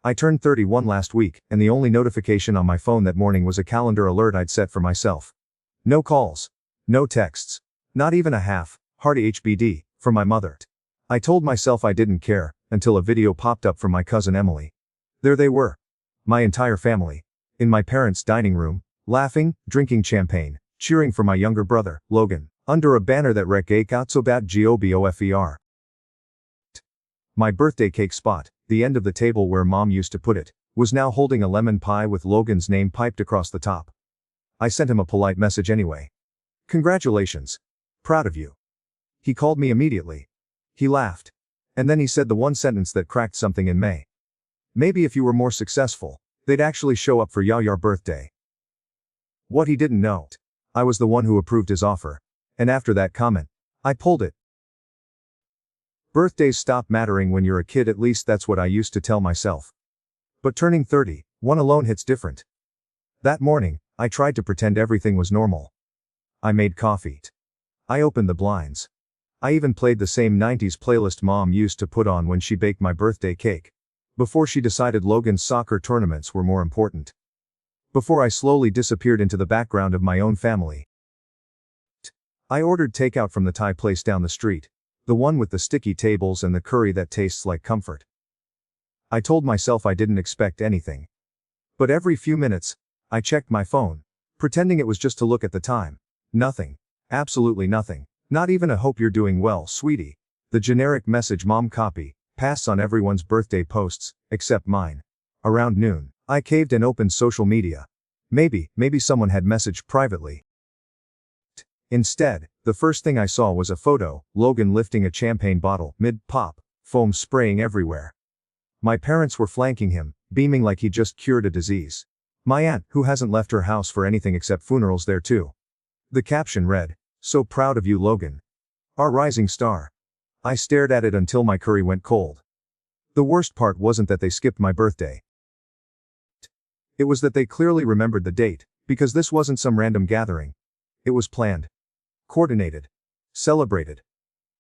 I turned 31 last week, and the only notification on my phone that morning was a calendar alert I'd set for myself. No calls. No texts. Not even a half-hearty HBD from my mother. I told myself I didn't care, until a video popped up from my cousin Emily. There they were. My entire family. In my parents' dining room, laughing, drinking champagne, cheering for my younger brother, Logan, under a banner that read "Katsobat Gobofer." My birthday cake spot, the end of the table where Mom used to put it, was now holding a lemon pie with Logan's name piped across the top. I sent him a polite message anyway. "Congratulations. Proud of you." He called me immediately. He laughed. And then he said the one sentence that cracked something in me. Maybe if you were more successful, they'd actually show up for your birthday. What he didn't know, I was the one who approved his offer. And after that comment, I pulled it. Birthdays stop mattering when you're a kid, at least that's what I used to tell myself. But turning 30, one alone hits different. That morning, I tried to pretend everything was normal. I made coffee. I opened the blinds. I even played the same 90s playlist Mom used to put on when she baked my birthday cake. Before she decided Logan's soccer tournaments were more important. Before I slowly disappeared into the background of my own family. I ordered takeout from the Thai place down the street. The one with the sticky tables and the curry that tastes like comfort. I told myself I didn't expect anything. But every few minutes, I checked my phone, pretending it was just to look at the time. Nothing. Absolutely nothing. Not even a "hope you're doing well, sweetie." The generic message Mom copy, pastes on everyone's birthday posts, except mine. Around noon, I caved and opened social media. Maybe someone had messaged privately. Instead, the first thing I saw was a photo, Logan lifting a champagne bottle, mid-pop, foam spraying everywhere. My parents were flanking him, beaming like he just cured a disease. My aunt, who hasn't left her house for anything except funerals, there too. The caption read, "So proud of you, Logan. Our rising star." I stared at it until my curry went cold. The worst part wasn't that they skipped my birthday. It was that they clearly remembered the date, because this wasn't some random gathering. It was planned. Coordinated. Celebrated.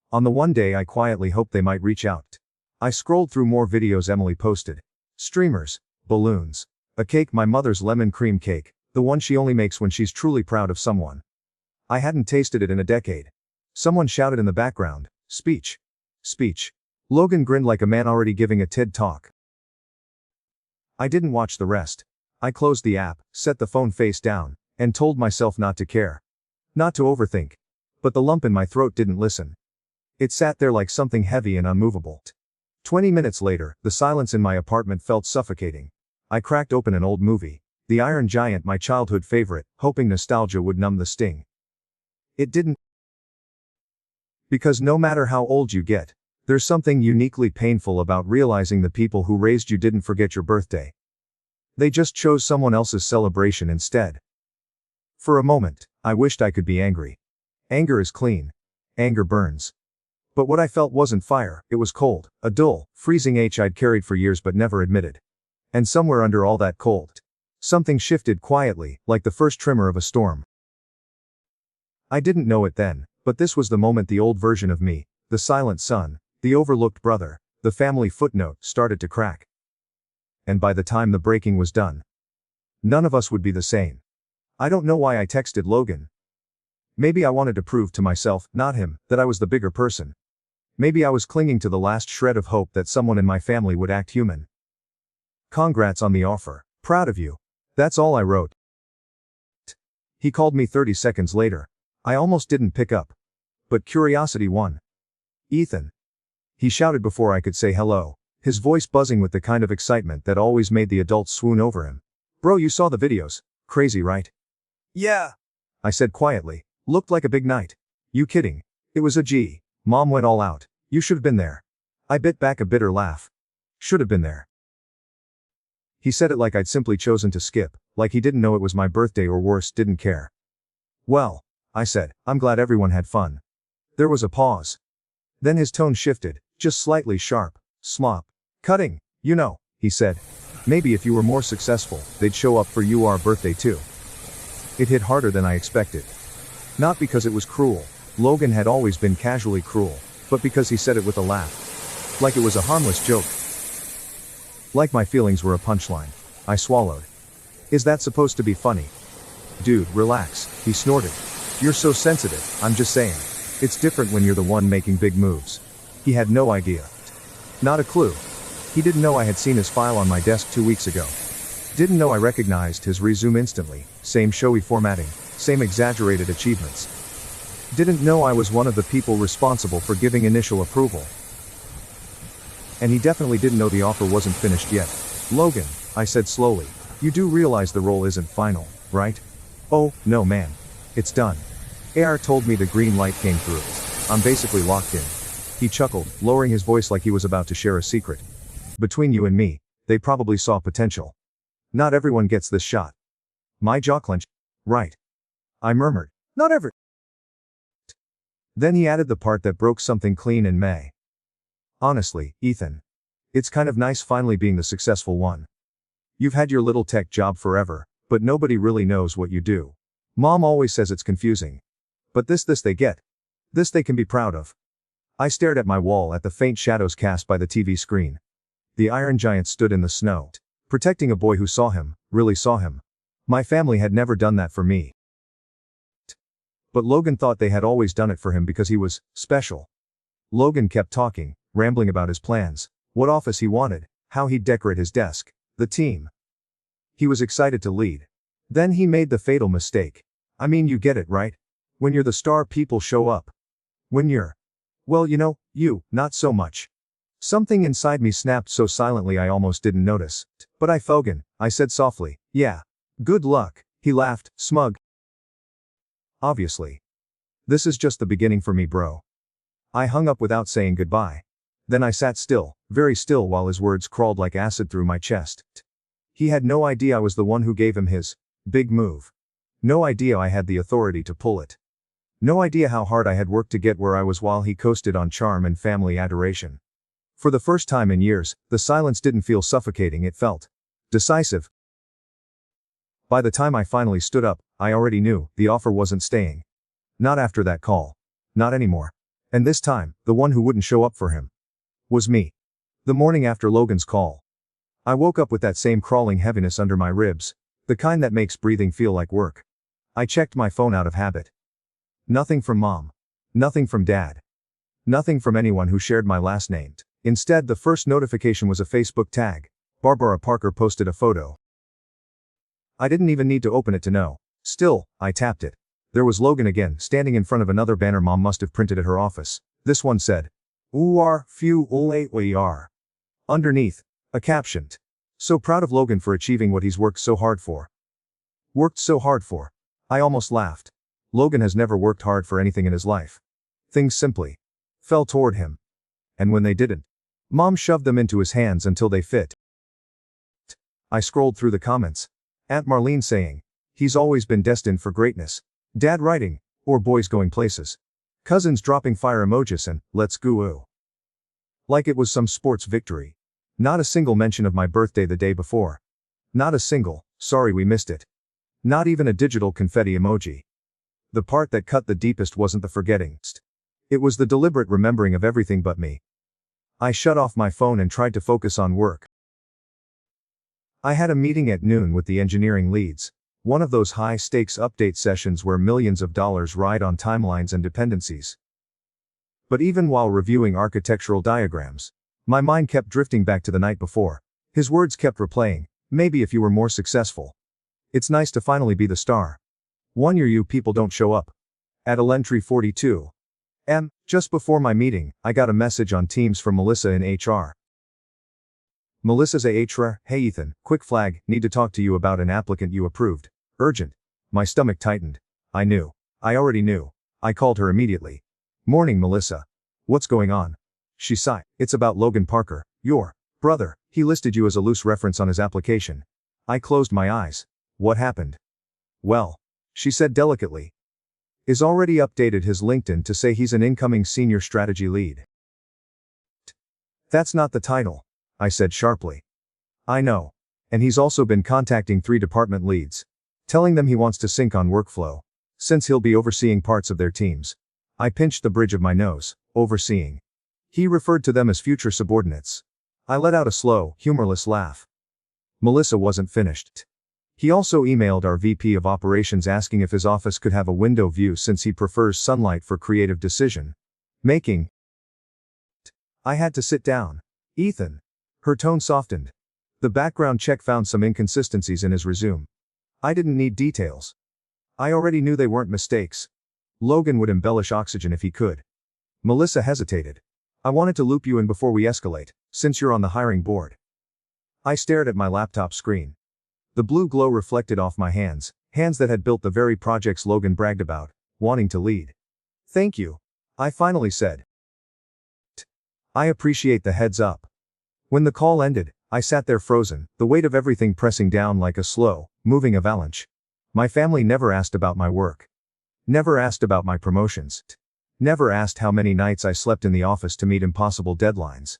On the one day I quietly hoped they might reach out. I scrolled through more videos Emily posted. Streamers. Balloons. A cake, my mother's lemon cream cake, the one she only makes when she's truly proud of someone. I hadn't tasted it in a decade. Someone shouted in the background, "Speech. Speech." Logan grinned like a man already giving a TED talk. I didn't watch the rest. I closed the app, set the phone face down, and told myself not to care. Not to overthink. But the lump in my throat didn't listen. It sat there like something heavy and unmovable. 20 minutes later, the silence in my apartment felt suffocating. I cracked open an old movie, The Iron Giant, my childhood favorite, hoping nostalgia would numb the sting. It didn't. Because no matter how old you get, there's something uniquely painful about realizing the people who raised you didn't forget your birthday. They just chose someone else's celebration instead. For a moment, I wished I could be angry. Anger is clean. Anger burns. But what I felt wasn't fire, it was cold, a dull, freezing ache I'd carried for years but never admitted. And somewhere under all that cold, something shifted quietly, like the first tremor of a storm. I didn't know it then, but this was the moment the old version of me, the silent son, the overlooked brother, the family footnote, started to crack. And by the time the breaking was done, none of us would be the same. I don't know why I texted Logan. Maybe I wanted to prove to myself, not him, that I was the bigger person. Maybe I was clinging to the last shred of hope that someone in my family would act human. "Congrats on the offer. Proud of you." That's all I wrote. He called me 30 seconds later. I almost didn't pick up. But curiosity won. "Ethan." He shouted before I could say hello, his voice buzzing with the kind of excitement that always made the adults swoon over him. "Bro, you saw the videos. Crazy, right?" "Yeah," I said quietly. "Looked like a big night." "You kidding? It was a G. Mom went all out. You should have been there." I bit back a bitter laugh. Should have been there. He said it like I'd simply chosen to skip, like he didn't know it was my birthday or worse, didn't care. "Well," I said, "I'm glad everyone had fun." There was a pause. Then his tone shifted, just slightly sharp. "Slop. Cutting, you know," he said. "Maybe if you were more successful, they'd show up for your birthday too." It hit harder than I expected. Not because it was cruel. Logan had always been casually cruel, but because he said it with a laugh. Like it was a harmless joke. Like my feelings were a punchline. I swallowed. Is that supposed to be funny? Dude, relax, he snorted. You're so sensitive, I'm just saying. It's different when you're the one making big moves. He had no idea. Not a clue. He didn't know I had seen his file on my desk 2 weeks ago. Didn't know I recognized his resume instantly, same showy formatting, same exaggerated achievements. Didn't know I was one of the people responsible for giving initial approval. And he definitely didn't know the offer wasn't finished yet. Logan, I said slowly, you do realize the role isn't final, right? Oh, no man. It's done. AR told me the green light came through. I'm basically locked in. He chuckled, lowering his voice like he was about to share a secret. Between you and me, they probably saw potential. Not everyone gets this shot. My jaw clenched. Right. I murmured. Not every. Then he added the part that broke something clean in May. Honestly, Ethan. It's kind of nice finally being the successful one. You've had your little tech job forever, but nobody really knows what you do. Mom always says it's confusing. But this they get. This they can be proud of. I stared at my wall at the faint shadows cast by the TV screen. The Iron Giant stood in the snow, protecting a boy who saw him, really saw him. My family had never done that for me. But Logan thought they had always done it for him because he was special. Logan kept talking, rambling about his plans, what office he wanted, how he'd decorate his desk, the team. He was excited to lead. Then he made the fatal mistake. I mean, you get it, right? When you're the star, people show up. When you're, well, you, not so much. Something inside me snapped so silently I almost didn't notice. But Fogan, I said softly, yeah. Good luck, he laughed, smug. Obviously. This is just the beginning for me, bro. I hung up without saying goodbye. Then I sat still, very still, while his words crawled like acid through my chest. He had no idea I was the one who gave him his big move. No idea I had the authority to pull it. No idea how hard I had worked to get where I was while he coasted on charm and family adoration. For the first time in years, the silence didn't feel suffocating, it felt decisive. By the time I finally stood up, I already knew the offer wasn't staying. Not after that call. Not anymore. And this time, the one who wouldn't show up for him was me. The morning after Logan's call, I woke up with that same crawling heaviness under my ribs, the kind that makes breathing feel like work. I checked my phone out of habit. Nothing from Mom. Nothing from Dad. Nothing from anyone who shared my last name. Instead, the first notification was a Facebook tag. Barbara Parker posted a photo. I didn't even need to open it to know. Still, I tapped it. There was Logan again, standing in front of another banner Mom must have printed at her office. This one said, few we are. Underneath, a caption. So proud of Logan for achieving what he's worked so hard for. Worked so hard for. I almost laughed. Logan has never worked hard for anything in his life. Things simply fell toward him. And when they didn't, Mom shoved them into his hands until they fit. I scrolled through the comments. Aunt Marlene saying, he's always been destined for greatness. Dad writing, or boys going places. Cousins dropping fire emojis and, let's go. Like it was some sports victory. Not a single mention of my birthday the day before. Not a single, sorry we missed it. Not even a digital confetti emoji. The part that cut the deepest wasn't the forgetting. It was the deliberate remembering of everything but me. I shut off my phone and tried to focus on work. I had a meeting at noon with the engineering leads. One of those high-stakes update sessions where millions of dollars ride on timelines and dependencies. But even while reviewing architectural diagrams, my mind kept drifting back to the night before. His words kept replaying, maybe if you were more successful. It's nice to finally be the star. 1 year you people don't show up. At Elementary 42. Just before my meeting, I got a message on Teams from Melissa in HR. Melissa's HR, hey Ethan, quick flag, need to talk to you about an applicant you approved. Urgent. My stomach tightened. I knew. I already knew. I called her immediately. Morning, Melissa. What's going on? She sighed. It's about Logan Parker, your brother. He listed you as a loose reference on his application. I closed my eyes. What happened? Well, she said delicately. Is already updated his LinkedIn to say he's an incoming senior strategy lead. That's not the title, I said sharply. I know. And he's also been contacting 3 department leads, telling them he wants to sync on workflow, since he'll be overseeing parts of their teams. I pinched the bridge of my nose. Overseeing. He referred to them as future subordinates. I let out a slow, humorless laugh. Melissa wasn't finished. He also emailed our VP of operations asking if his office could have a window view since he prefers sunlight for creative decision making. I had to sit down. Ethan. Her tone softened. The background check found some inconsistencies in his resume. I didn't need details. I already knew they weren't mistakes. Logan would embellish oxygen if he could. Melissa hesitated. I wanted to loop you in before we escalate, since you're on the hiring board. I stared at my laptop screen. The blue glow reflected off my hands that had built the very projects Logan bragged about, wanting to lead. Thank you. I finally said. I appreciate the heads up. When the call ended, I sat there frozen, the weight of everything pressing down like a slow, moving avalanche. My family never asked about my work. Never asked about my promotions. Never asked how many nights I slept in the office to meet impossible deadlines.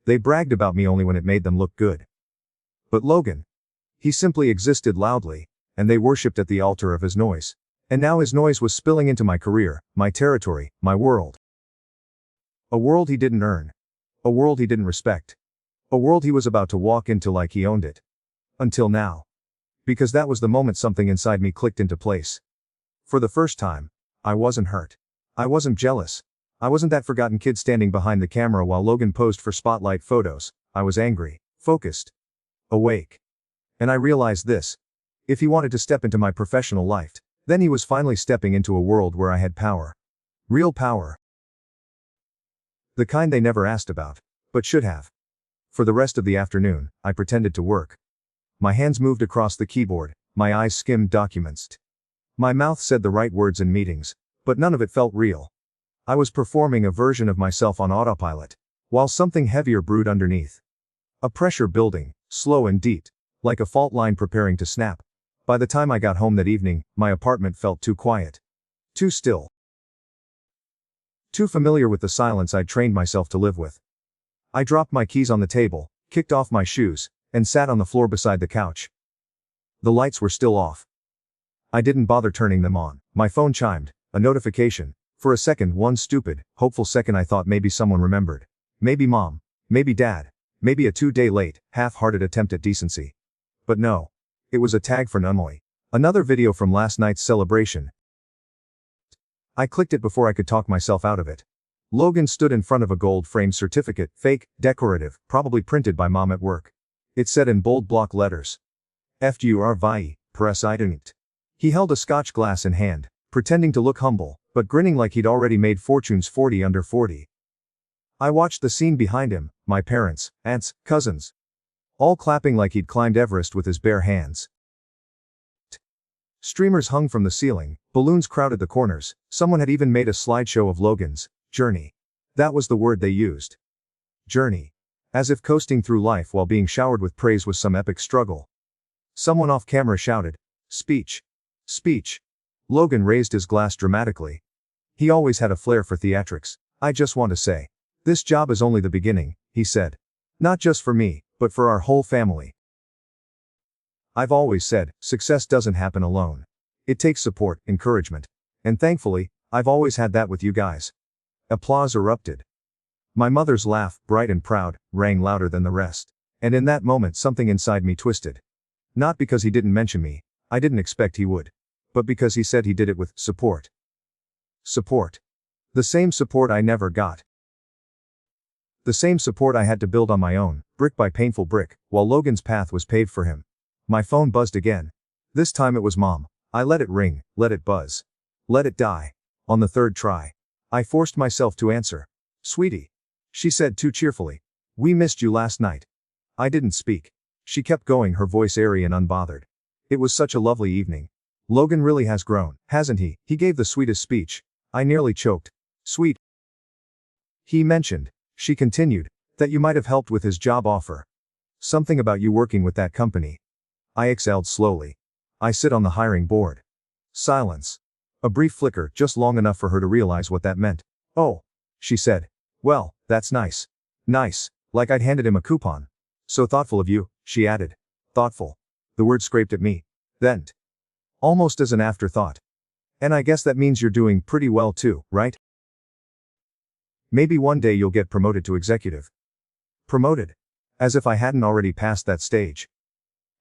They bragged about me only when it made them look good. But Logan. He simply existed loudly, and they worshipped at the altar of his noise. And now his noise was spilling into my career, my territory, my world. A world he didn't earn. A world he didn't respect. A world he was about to walk into like he owned it. Until now. Because that was the moment something inside me clicked into place. For the first time, I wasn't hurt. I wasn't jealous. I wasn't that forgotten kid standing behind the camera while Logan posed for spotlight photos. I was angry, focused, awake. And I realized this. If he wanted to step into my professional life, then he was finally stepping into a world where I had power. Real power. The kind they never asked about, but should have. For the rest of the afternoon, I pretended to work. My hands moved across the keyboard, my eyes skimmed documents. My mouth said the right words in meetings, but none of it felt real. I was performing a version of myself on autopilot, while something heavier brewed underneath. A pressure building, slow and deep, like a fault line preparing to snap. By the time I got home that evening, my apartment felt too quiet. Too still. Too familiar with the silence I'd trained myself to live with. I dropped my keys on the table, kicked off my shoes, and sat on the floor beside the couch. The lights were still off. I didn't bother turning them on. My phone chimed, a notification. For a second, one stupid, hopeful second, I thought maybe someone remembered. Maybe mom. Maybe dad. Maybe a 2-day late, half-hearted attempt at decency. But no. It was a tag for Nunley. Another video from last night's celebration. I clicked it before I could talk myself out of it. Logan stood in front of a gold-framed certificate, fake, decorative, probably printed by mom at work. It said in bold block letters. FGR VI, Press Ident. He held a scotch glass in hand, pretending to look humble, but grinning like he'd already made fortunes 40 under 40. I watched the scene behind him, my parents, aunts, cousins. All clapping like he'd climbed Everest with his bare hands. Streamers hung from the ceiling, balloons crowded the corners, someone had even made a slideshow of Logan's journey. That was the word they used. Journey. As if coasting through life while being showered with praise was some epic struggle. Someone off camera shouted, "Speech. Speech." Logan raised his glass dramatically. He always had a flair for theatrics. "I just want to say. This job is only the beginning," he said. "Not just for me, but for our whole family. I've always said, success doesn't happen alone. It takes support, encouragement. And thankfully, I've always had that with you guys." Applause erupted. My mother's laugh, bright and proud, rang louder than the rest. And in that moment something inside me twisted. Not because he didn't mention me, I didn't expect he would. But because he said he did it with support. Support. The same support I never got. The same support I had to build on my own, brick by painful brick, while Logan's path was paved for him. My phone buzzed again. This time it was mom. I let it ring, let it buzz. Let it die. On the third try. I forced myself to answer. "Sweetie," she said too cheerfully. "We missed you last night." I didn't speak. She kept going, her voice airy and unbothered. "It was such a lovely evening. Logan really has grown, hasn't he? He gave the sweetest speech." I nearly choked. "Sweet. He mentioned," she continued, "that you might have helped with his job offer. Something about you working with that company." I exhaled slowly. "I sit on the hiring board." Silence. A brief flicker, just long enough for her to realize what that meant. "Oh," she said. "Well, that's nice." Nice. Like I'd handed him a coupon. "So thoughtful of you," she added. Thoughtful. The word scraped at me. Then. Almost as an afterthought. "And I guess that means you're doing pretty well too, right? Maybe one day you'll get promoted to executive." Promoted. As if I hadn't already passed that stage.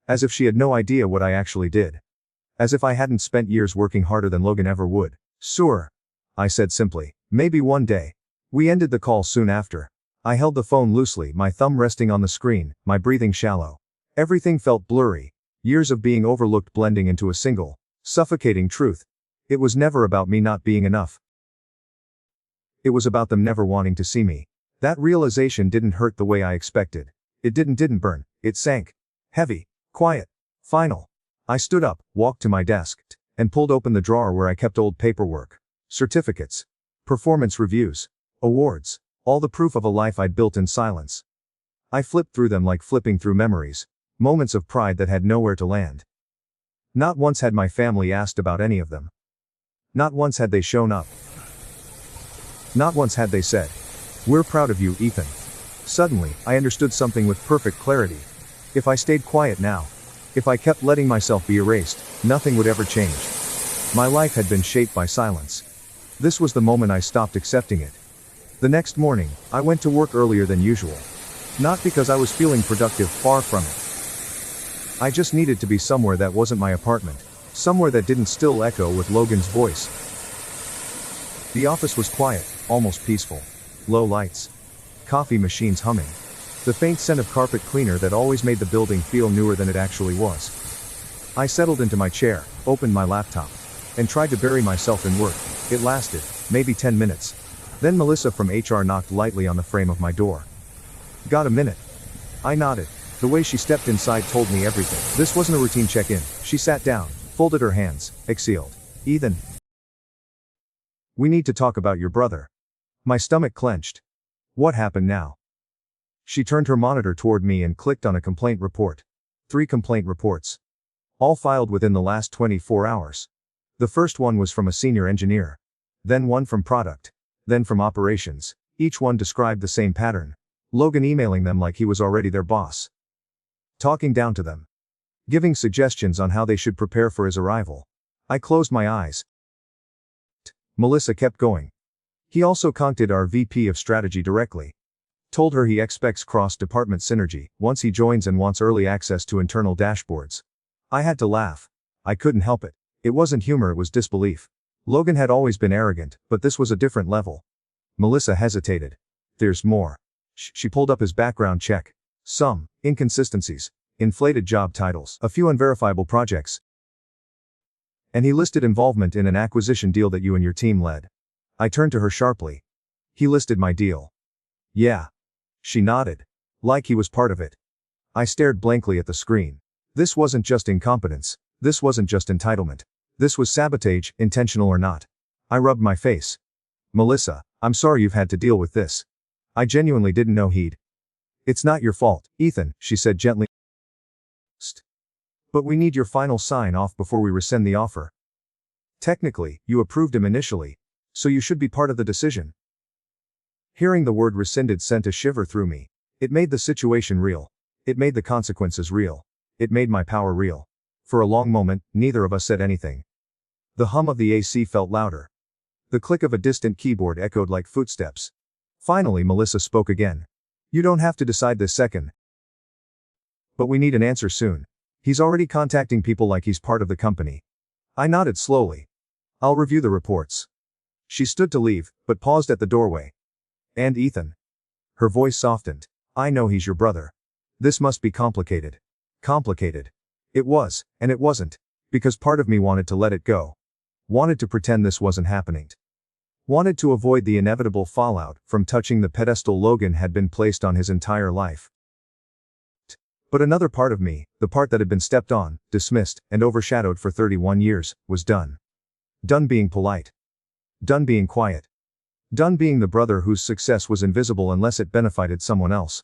As if she had no idea what I actually did. As if I hadn't spent years working harder than Logan ever would. Sure. I said simply. Maybe one day. We ended the call soon after. I held the phone loosely, my thumb resting on the screen, my breathing shallow. Everything felt blurry. Years of being overlooked blending into a single, suffocating truth. It was never about me not being enough. It was about them never wanting to see me. That realization didn't hurt the way I expected. It didn't burn. It sank. Heavy. Quiet. Final. I stood up, walked to my desk, and pulled open the drawer where I kept old paperwork. Certificates. Performance reviews. Awards. All the proof of a life I'd built in silence. I flipped through them like flipping through memories. Moments of pride that had nowhere to land. Not once had my family asked about any of them. Not once had they shown up. Not once had they said, "We're proud of you, Ethan." Suddenly, I understood something with perfect clarity. If I stayed quiet now, if I kept letting myself be erased, nothing would ever change. My life had been shaped by silence. This was the moment I stopped accepting it. The next morning, I went to work earlier than usual. Not because I was feeling productive, far from it. I just needed to be somewhere that wasn't my apartment. Somewhere that didn't still echo with Logan's voice. The office was quiet, almost peaceful. Low lights. Coffee machines humming. The faint scent of carpet cleaner that always made the building feel newer than it actually was. I settled into my chair, opened my laptop, and tried to bury myself in work. It lasted, maybe 10 minutes. Then Melissa from HR knocked lightly on the frame of my door. "Got a minute?" I nodded. The way she stepped inside told me everything. This wasn't a routine check-in. She sat down, folded her hands, exhaled. "Ethan. We need to talk about your brother." My stomach clenched. What happened now? She turned her monitor toward me and clicked on a complaint report. 3 complaint reports. All filed within the last 24 hours. The first one was from a senior engineer. Then one from product. Then from operations. Each one described the same pattern. Logan emailing them like he was already their boss. Talking down to them. Giving suggestions on how they should prepare for his arrival. I closed my eyes. Melissa kept going. He also contacted our VP of strategy directly. Told her he expects cross-department synergy once he joins and wants early access to internal dashboards. I had to laugh. I couldn't help it. It wasn't humor, it was disbelief. Logan had always been arrogant, but this was a different level. Melissa hesitated. "There's more." She pulled up his background check. Some inconsistencies, inflated job titles, a few unverifiable projects. And he listed involvement in an acquisition deal that you and your team led. I turned to her sharply. "He listed my deal." "Yeah." She nodded. Like he was part of it. I stared blankly at the screen. This wasn't just incompetence. This wasn't just entitlement. This was sabotage, intentional or not. I rubbed my face. "Melissa, I'm sorry you've had to deal with this. I genuinely didn't know he'd." "It's not your fault, Ethan," she said gently. "But we need your final sign-off before we rescind the offer. Technically, you approved him initially, so you should be part of the decision." Hearing the word rescinded sent a shiver through me. It made the situation real. It made the consequences real. It made my power real. For a long moment, neither of us said anything. The hum of the AC felt louder. The click of a distant keyboard echoed like footsteps. Finally, Melissa spoke again. "You don't have to decide this second. But we need an answer soon. He's already contacting people like he's part of the company." I nodded slowly. "I'll review the reports." She stood to leave, but paused at the doorway. "And Ethan." Her voice softened. "I know he's your brother. This must be complicated." Complicated. It was, and it wasn't. Because part of me wanted to let it go. Wanted to pretend this wasn't happening. Wanted to avoid the inevitable fallout from touching the pedestal Logan had been placed on his entire life. But another part of me, the part that had been stepped on, dismissed, and overshadowed for 31 years, was done. Done being polite. Done being quiet. Done being the brother whose success was invisible unless it benefited someone else.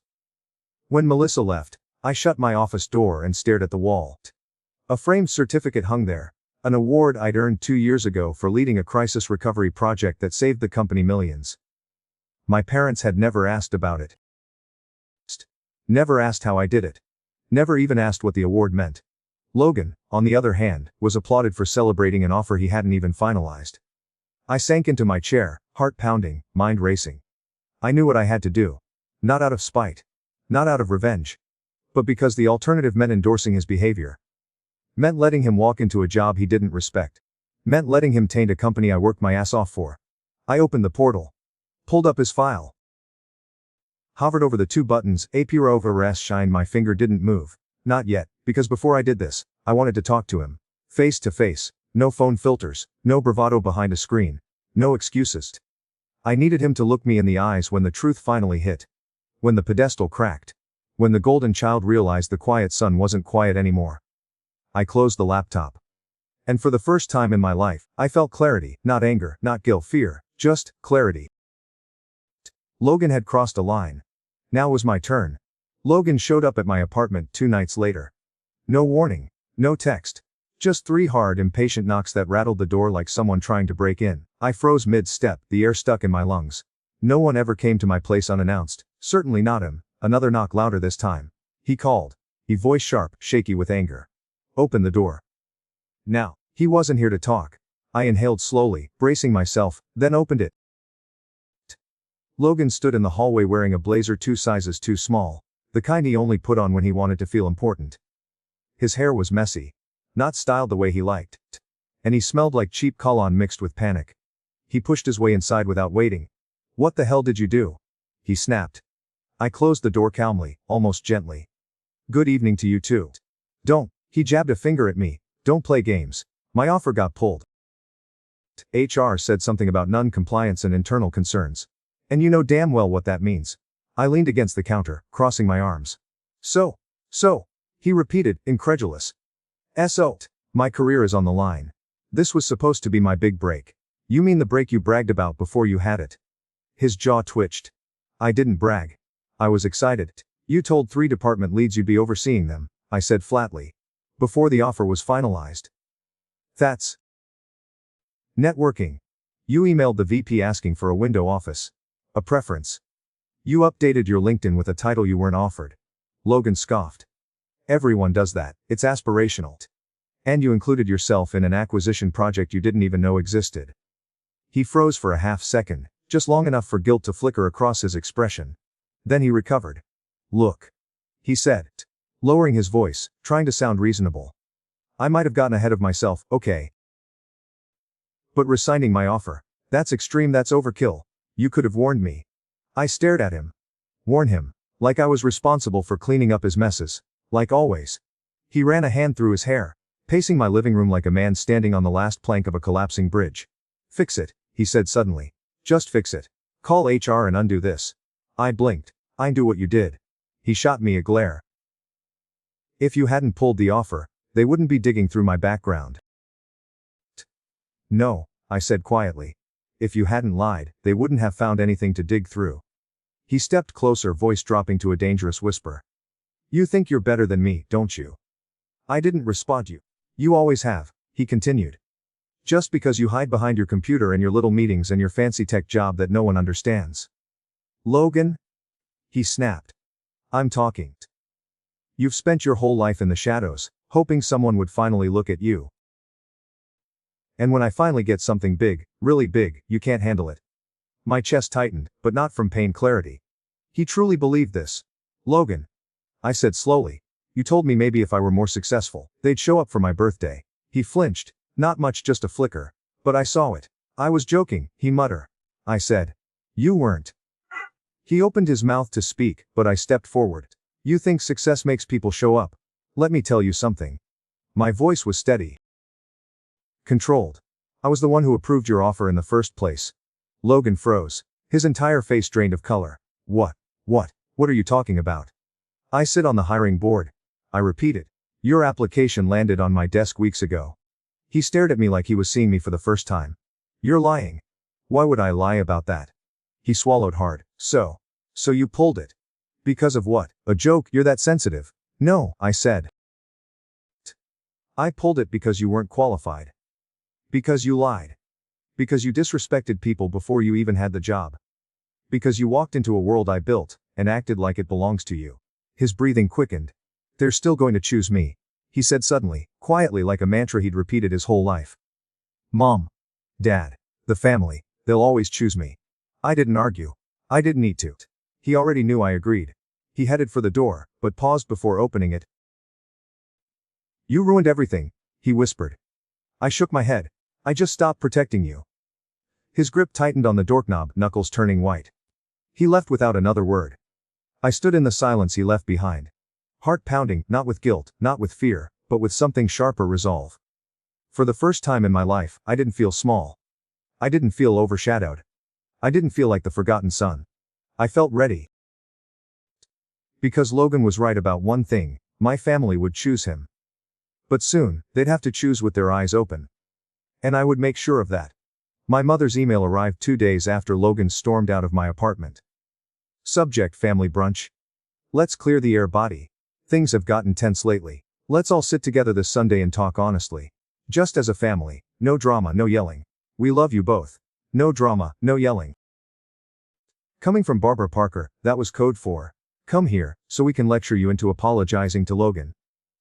When Melissa left, I shut my office door and stared at the wall. A framed certificate hung there. An award I'd earned 2 years ago for leading a crisis recovery project that saved the company millions. My parents had never asked about it. Never asked how I did it. Never even asked what the award meant. Logan, on the other hand, was applauded for celebrating an offer he hadn't even finalized. I sank into my chair, heart pounding, mind racing. I knew what I had to do. Not out of spite. Not out of revenge. But because the alternative meant endorsing his behavior. Meant letting him walk into a job he didn't respect. Meant letting him taint a company I worked my ass off for. I opened the portal. Pulled up his file. Hovered over the two buttons, APR over S shine. My finger didn't move. Not yet, because before I did this, I wanted to talk to him. Face to face. No phone filters. No bravado behind a screen. No excuses. I needed him to look me in the eyes when the truth finally hit. When the pedestal cracked. When the golden child realized the quiet son wasn't quiet anymore. I closed the laptop. And for the first time in my life, I felt clarity, not anger, not guilt, fear, just clarity. Logan had crossed a line. Now was my turn. Logan showed up at my apartment 2 nights later. No warning. No text. Just 3 hard, impatient knocks that rattled the door like someone trying to break in. I froze mid-step, the air stuck in my lungs. No one ever came to my place unannounced, certainly not him. Another knock, louder this time. He called. He voice sharp, shaky with anger. Open the door. Now. He wasn't here to talk. I inhaled slowly, bracing myself, then opened it. Logan stood in the hallway wearing a blazer 2 sizes too small. The kind he only put on when he wanted to feel important. His hair was messy. Not styled the way he liked. And he smelled like cheap cologne mixed with panic. He pushed his way inside without waiting. What the hell did you do? He snapped. I closed the door calmly, almost gently. Good evening to you too. Don't. He jabbed a finger at me. Don't play games. My offer got pulled. HR said something about non-compliance and internal concerns. And you know damn well what that means. I leaned against the counter, crossing my arms. So, he repeated, incredulous. My career is on the line. This was supposed to be my big break. You mean the break you bragged about before you had it? His jaw twitched. I didn't brag. I was excited. You told 3 department leads you'd be overseeing them, I said flatly. Before the offer was finalized. That's networking. You emailed the VP asking for a window office. A preference. You updated your LinkedIn with a title you weren't offered. Logan scoffed. Everyone does that, it's aspirational. And you included yourself in an acquisition project you didn't even know existed. He froze for a half second, just long enough for guilt to flicker across his expression. Then he recovered. Look. He said, lowering his voice, trying to sound reasonable. I might have gotten ahead of myself, okay. But resigning my offer. That's extreme, that's overkill. You could have warned me. I stared at him. Warn him. Like I was responsible for cleaning up his messes. Like always. He ran a hand through his hair, pacing my living room like a man standing on the last plank of a collapsing bridge. Fix it, he said suddenly. Just fix it. Call HR and undo this. I blinked. I knew what you did. He shot me a glare. If you hadn't pulled the offer, they wouldn't be digging through my background. No, I said quietly. If you hadn't lied, they wouldn't have found anything to dig through. He stepped closer, voice dropping to a dangerous whisper. You think you're better than me, don't you? I didn't respond. You always have, he continued. Just because you hide behind your computer and your little meetings and your fancy tech job that no one understands. Logan? He snapped. I'm talking. You've spent your whole life in the shadows, hoping someone would finally look at you. And when I finally get something big, really big, you can't handle it. My chest tightened, but not from pain, clarity. He truly believed this. Logan. I said slowly. You told me maybe if I were more successful, they'd show up for my birthday. He flinched. Not much, just a flicker. But I saw it. I was joking, he muttered. I said. You weren't. He opened his mouth to speak, but I stepped forward. You think success makes people show up? Let me tell you something. My voice was steady. Controlled. I was the one who approved your offer in the first place. Logan froze. His entire face drained of color. What are you talking about? I sit on the hiring board. I repeated. Your application landed on my desk weeks ago. He stared at me like he was seeing me for the first time. You're lying. Why would I lie about that? He swallowed hard. So you pulled it. Because of what? A joke? You're that sensitive. No, I said. I pulled it because you weren't qualified. Because you lied. Because you disrespected people before you even had the job. Because you walked into a world I built, and acted like it belongs to you. His breathing quickened. They're still going to choose me, he said suddenly, quietly like a mantra he'd repeated his whole life. Mom. Dad. The family. They'll always choose me. I didn't argue. I didn't need to. He already knew I agreed. He headed for the door, but paused before opening it. "You ruined everything," he whispered. I shook my head. "I just stopped protecting you." His grip tightened on the doorknob, knuckles turning white. He left without another word. I stood in the silence he left behind. Heart pounding, not with guilt, not with fear, but with something sharper resolve. For the first time in my life, I didn't feel small. I didn't feel overshadowed. I didn't feel like the forgotten son. I felt ready. Because Logan was right about one thing, my family would choose him. But soon, they'd have to choose with their eyes open. And I would make sure of that. My mother's email arrived 2 days after Logan stormed out of my apartment. Subject: family brunch. Let's clear the air, body. Things have gotten tense lately. Let's all sit together this Sunday and talk honestly. Just as a family. No drama, no yelling. We love you both. No drama, no yelling. Coming from Barbara Parker, that was code for, "Come here, so we can lecture you into apologizing to Logan."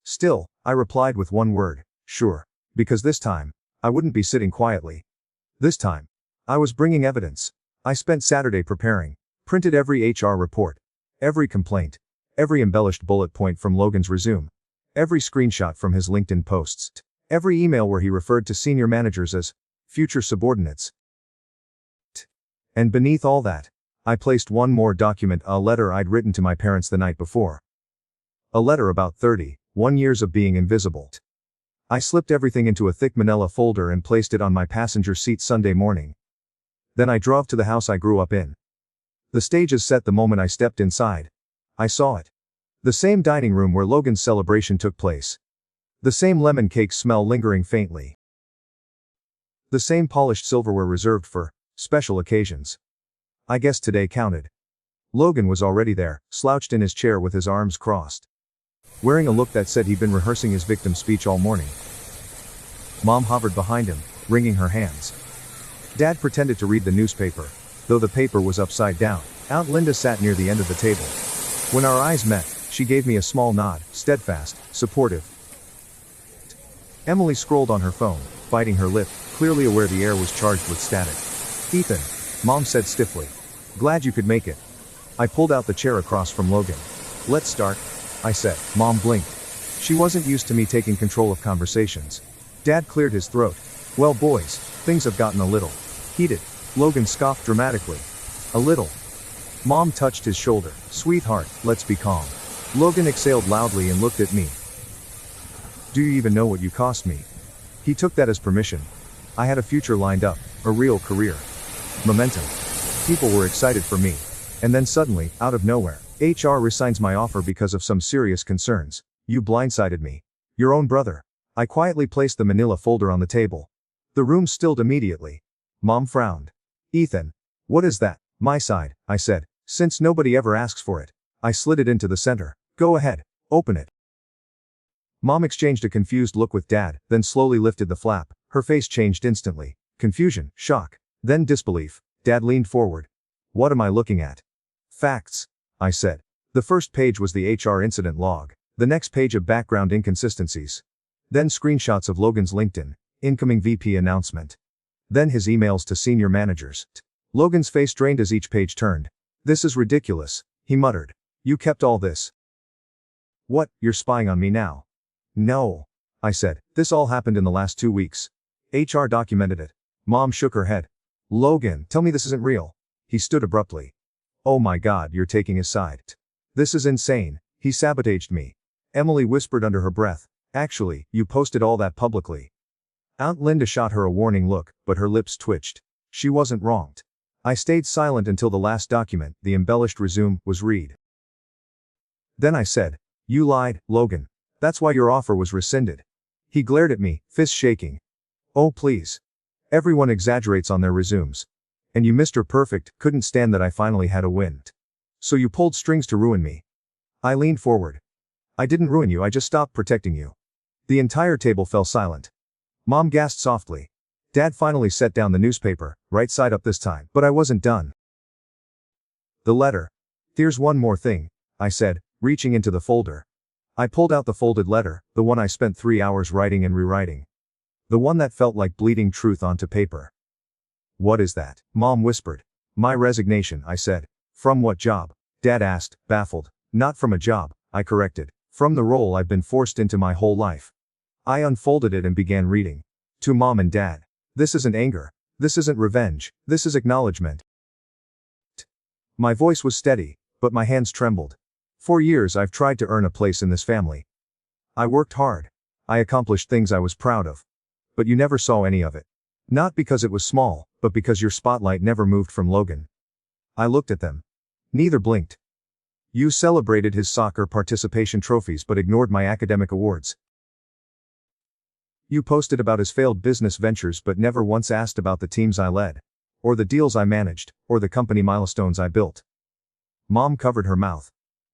Still, I replied with one word: "Sure." Because this time, I wouldn't be sitting quietly. This time, I was bringing evidence. I spent Saturday preparing, printed every HR report, every complaint, every embellished bullet point from Logan's resume, every screenshot from his LinkedIn posts, every email where he referred to senior managers as future subordinates. And beneath all that, I placed one more document, a letter I'd written to my parents the night before. A letter about 31 years of being invisible. I slipped everything into a thick manila folder and placed it on my passenger seat Sunday morning. Then I drove to the house I grew up in. The stage is set the moment I stepped inside. I saw it. The same dining room where Logan's celebration took place. The same lemon cake smell lingering faintly. The same polished silverware reserved for special occasions. I guess today counted. Logan was already there, slouched in his chair with his arms crossed, wearing a look that said he'd been rehearsing his victim speech all morning. Mom hovered behind him, wringing her hands. Dad pretended to read the newspaper, though the paper was upside down. Aunt Linda sat near the end of the table. When our eyes met, she gave me a small nod, steadfast, supportive. Emily scrolled on her phone, biting her lip, clearly aware the air was charged with static. "Ethan," Mom said stiffly. "Glad you could make it." I pulled out the chair across from Logan. "Let's start," I said. Mom blinked. She wasn't used to me taking control of conversations. Dad cleared his throat. "Well, boys, things have gotten a little heated." Logan scoffed dramatically. "A little." Mom touched his shoulder. "Sweetheart, let's be calm." Logan exhaled loudly and looked at me. "Do you even know what you cost me?" He took that as permission. I had a future lined up, a real career. Momentum. People were excited for me. And then suddenly, out of nowhere, HR resigns my offer because of some serious concerns. "You blindsided me. Your own brother." I quietly placed the manila folder on the table. The room stilled immediately. Mom frowned. "Ethan, what is that?" "My side," I said. "Since nobody ever asks for it." I slid it into the center. "Go ahead, open it." Mom exchanged a confused look with Dad, then slowly lifted the flap. Her face changed instantly. Confusion, shock, then disbelief. Dad leaned forward. "What am I looking at?" "Facts," I said. The first page was the HR incident log. The next page of background inconsistencies. Then screenshots of Logan's LinkedIn, incoming VP announcement. Then his emails to senior managers. Logan's face drained as each page turned. "This is ridiculous," he muttered. "You kept all this." "What, you're spying on me now?" "No," I said. "This all happened in the last 2 weeks. HR documented it." Mom shook her head. "Logan, tell me this isn't real." He stood abruptly. "Oh my God, you're taking his side. This is insane. He sabotaged me." Emily whispered under her breath. "Actually, you posted all that publicly." Aunt Linda shot her a warning look, but her lips twitched. She wasn't wronged. I stayed silent until the last document, the embellished resume, was read. Then I said, "You lied, Logan. That's why your offer was rescinded." He glared at me, fists shaking. "Oh please. Everyone exaggerates on their resumes. And you, Mr. Perfect, couldn't stand that I finally had a win. So you pulled strings to ruin me." I leaned forward. "I didn't ruin you, I just stopped protecting you." The entire table fell silent. Mom gasped softly. Dad finally set down the newspaper, right side up this time, but I wasn't done. "The letter. There's one more thing," I said, reaching into the folder. I pulled out the folded letter, the one I spent 3 hours writing and rewriting. The one that felt like bleeding truth onto paper. "What is that?" Mom whispered. "My resignation," I said. "From what job?" Dad asked, baffled. Not from a job, I corrected. From the role I've been forced into my whole life. I unfolded it and began reading. To Mom and Dad. This isn't anger. This isn't revenge. This is acknowledgement. My voice was steady, but my hands trembled. For years I've tried to earn a place in this family. I worked hard. I accomplished things I was proud of. But you never saw any of it. Not because it was small, but because your spotlight never moved from Logan. I looked at them. Neither blinked. You celebrated his soccer participation trophies but ignored my academic awards. You posted about his failed business ventures but never once asked about the teams I led. Or the deals I managed, or the company milestones I built. Mom covered her mouth.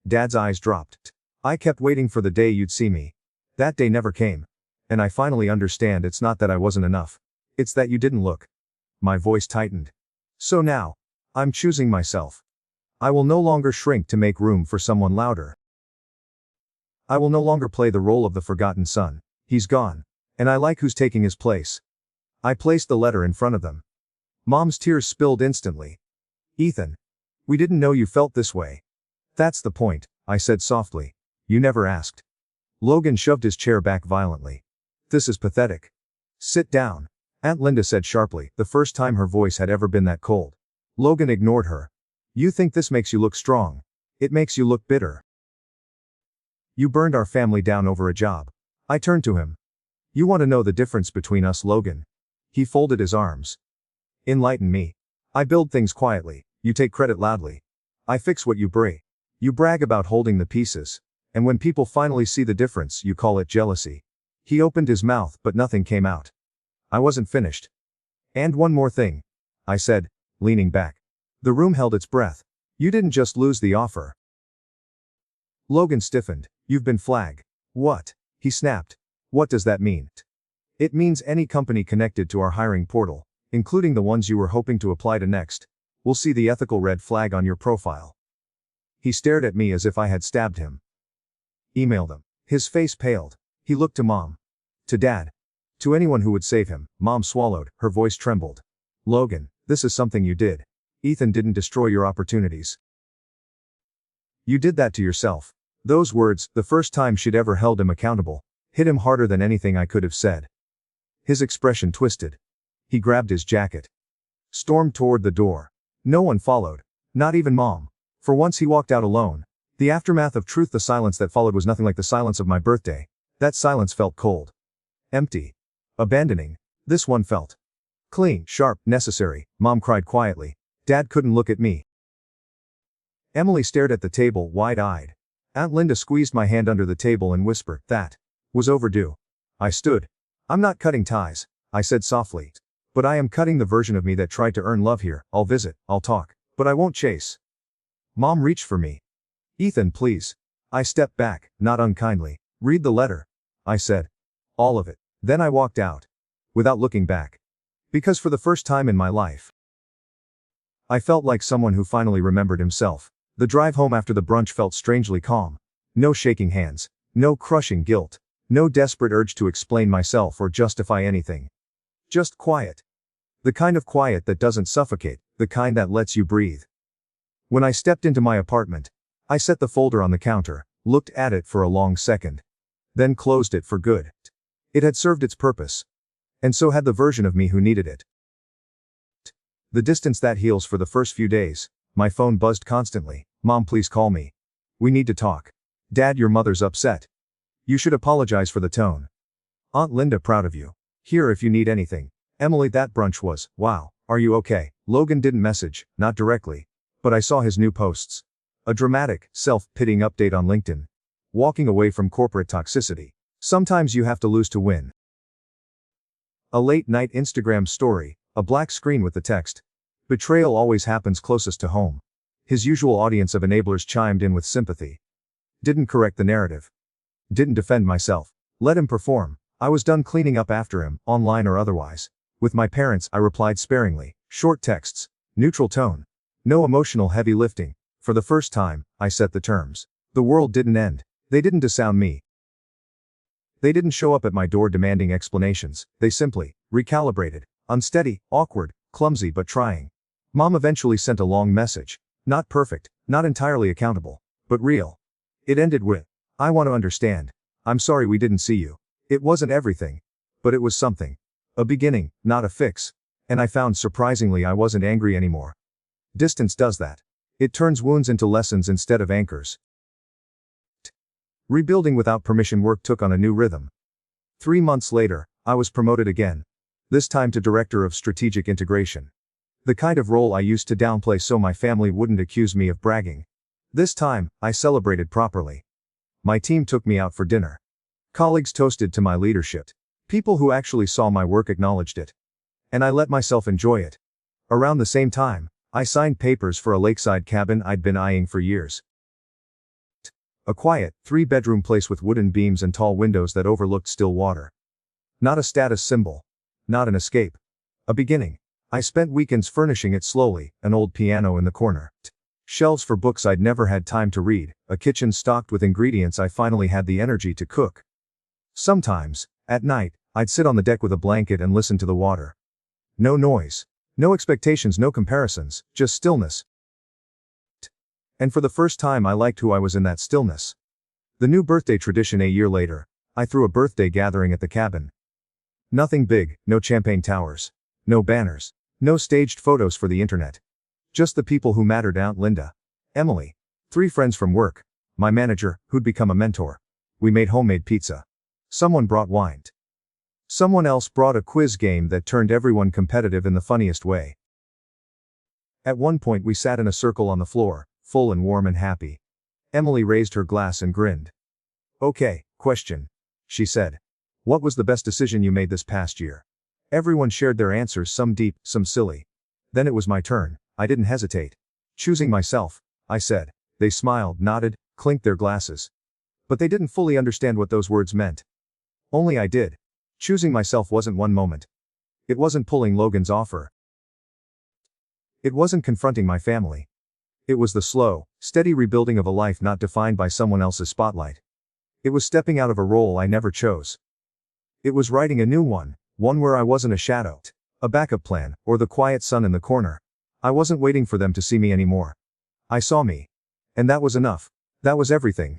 Dad's eyes dropped. I kept waiting for the day you'd see me. That day never came. And I finally understand it's not that I wasn't enough. It's that you didn't look. My voice tightened. So now, I'm choosing myself. I will no longer shrink to make room for someone louder. I will no longer play the role of the forgotten son. He's gone. And I like who's taking his place. I placed the letter in front of them. Mom's tears spilled instantly. Ethan. We didn't know you felt this way. That's the point, I said softly. You never asked. Logan shoved his chair back violently. This is pathetic. Sit down, Aunt Linda said sharply, the first time her voice had ever been that cold. Logan ignored her. You think this makes you look strong. It makes you look bitter. You burned our family down over a job. I turned to him. You want to know the difference between us, Logan? He folded his arms. Enlighten me. I build things quietly, you take credit loudly. I fix what you break. You brag about holding the pieces. And when people finally see the difference, you call it jealousy. He opened his mouth, but nothing came out. I wasn't finished. And one more thing, I said, leaning back. The room held its breath. You didn't just lose the offer. Logan stiffened. You've been flagged. What? He snapped. What does that mean? It means any company connected to our hiring portal, including the ones you were hoping to apply to next, will see the ethical red flag on your profile. He stared at me as if I had stabbed him. Email them. His face paled. He looked to Mom. To Dad. To anyone who would save him. Mom swallowed, her voice trembled. Logan, this is something you did. Ethan didn't destroy your opportunities. You did that to yourself. Those words, the first time she'd ever held him accountable, hit him harder than anything I could have said. His expression twisted. He grabbed his jacket. Stormed toward the door. No one followed. Not even Mom. For once he walked out alone. The aftermath of truth, the silence that followed was nothing like the silence of my birthday. That silence felt cold. Empty. Abandoning. This one felt clean, sharp, necessary. Mom cried quietly. Dad couldn't look at me. Emily stared at the table, wide-eyed. Aunt Linda squeezed my hand under the table and whispered, that was overdue. I stood. I'm not cutting ties, I said softly. But I am cutting the version of me that tried to earn love here. I'll visit, I'll talk, but I won't chase. Mom reached for me. Ethan, please. I stepped back, not unkindly. Read the letter, I said. All of it. Then I walked out. Without looking back. Because for the first time in my life, I felt like someone who finally remembered himself. The drive home after the brunch felt strangely calm. No shaking hands. No crushing guilt. No desperate urge to explain myself or justify anything. Just quiet. The kind of quiet that doesn't suffocate, the kind that lets you breathe. When I stepped into my apartment, I set the folder on the counter, looked at it for a long second. Then closed it for good. It had served its purpose. And so had the version of me who needed it. The distance that heals. For the first few days, my phone buzzed constantly. Mom, please call me. We need to talk. Dad, your mother's upset. You should apologize for the tone. Aunt Linda, proud of you. Here if you need anything. Emily, that brunch was, wow, are you okay? Logan didn't message, not directly. But I saw his new posts. A dramatic, self-pitying update on LinkedIn. Walking away from corporate toxicity. Sometimes you have to lose to win. A late-night Instagram story, a black screen with the text. Betrayal always happens closest to home. His usual audience of enablers chimed in with sympathy. Didn't correct the narrative. Didn't defend myself. Let him perform. I was done cleaning up after him, online or otherwise. With my parents, I replied sparingly. Short texts. Neutral tone. No emotional heavy lifting. For the first time, I set the terms. The world didn't end. They didn't disown me. They didn't show up at my door demanding explanations. They simply recalibrated. Unsteady, awkward, clumsy but trying. Mom eventually sent a long message. Not perfect, not entirely accountable, but real. It ended with, "I want to understand. I'm sorry we didn't see you. It wasn't everything. But it was something. A beginning, not a fix." And I found surprisingly I wasn't angry anymore. Distance does that. It turns wounds into lessons instead of anchors. Rebuilding without permission work took on a new rhythm. 3 months later, I was promoted again. This time to Director of Strategic Integration. The kind of role I used to downplay so my family wouldn't accuse me of bragging. This time, I celebrated properly. My team took me out for dinner. Colleagues toasted to my leadership. People who actually saw my work acknowledged it. And I let myself enjoy it. Around the same time, I signed papers for a lakeside cabin I'd been eyeing for years. A quiet, 3-bedroom place with wooden beams and tall windows that overlooked still water. Not a status symbol. Not an escape. A beginning. I spent weekends furnishing it slowly, an old piano in the corner. Shelves for books I'd never had time to read, a kitchen stocked with ingredients I finally had the energy to cook. Sometimes, at night, I'd sit on the deck with a blanket and listen to the water. No noise. No expectations, no comparisons, just stillness. And for the first time I liked who I was in that stillness. The new birthday tradition a year later, I threw a birthday gathering at the cabin. Nothing big, no champagne towers. No banners. No staged photos for the internet. Just the people who mattered: Aunt Linda, Emily, 3 friends from work, my manager, who'd become a mentor. We made homemade pizza. Someone brought wine. Someone else brought a quiz game that turned everyone competitive in the funniest way. At one point we sat in a circle on the floor, full and warm and happy. Emily raised her glass and grinned. "Okay, question," she said. "What was the best decision you made this past year?" Everyone shared their answers, some deep, some silly. Then it was my turn. I didn't hesitate. "Choosing myself," I said. They smiled, nodded, clinked their glasses. But they didn't fully understand what those words meant. Only I did. Choosing myself wasn't one moment. It wasn't pulling Logan's offer. It wasn't confronting my family. It was the slow, steady rebuilding of a life not defined by someone else's spotlight. It was stepping out of a role I never chose. It was writing a new one where I wasn't a shadow, a backup plan, or the quiet son in the corner. I wasn't waiting for them to see me anymore. I saw me. And that was enough. That was everything.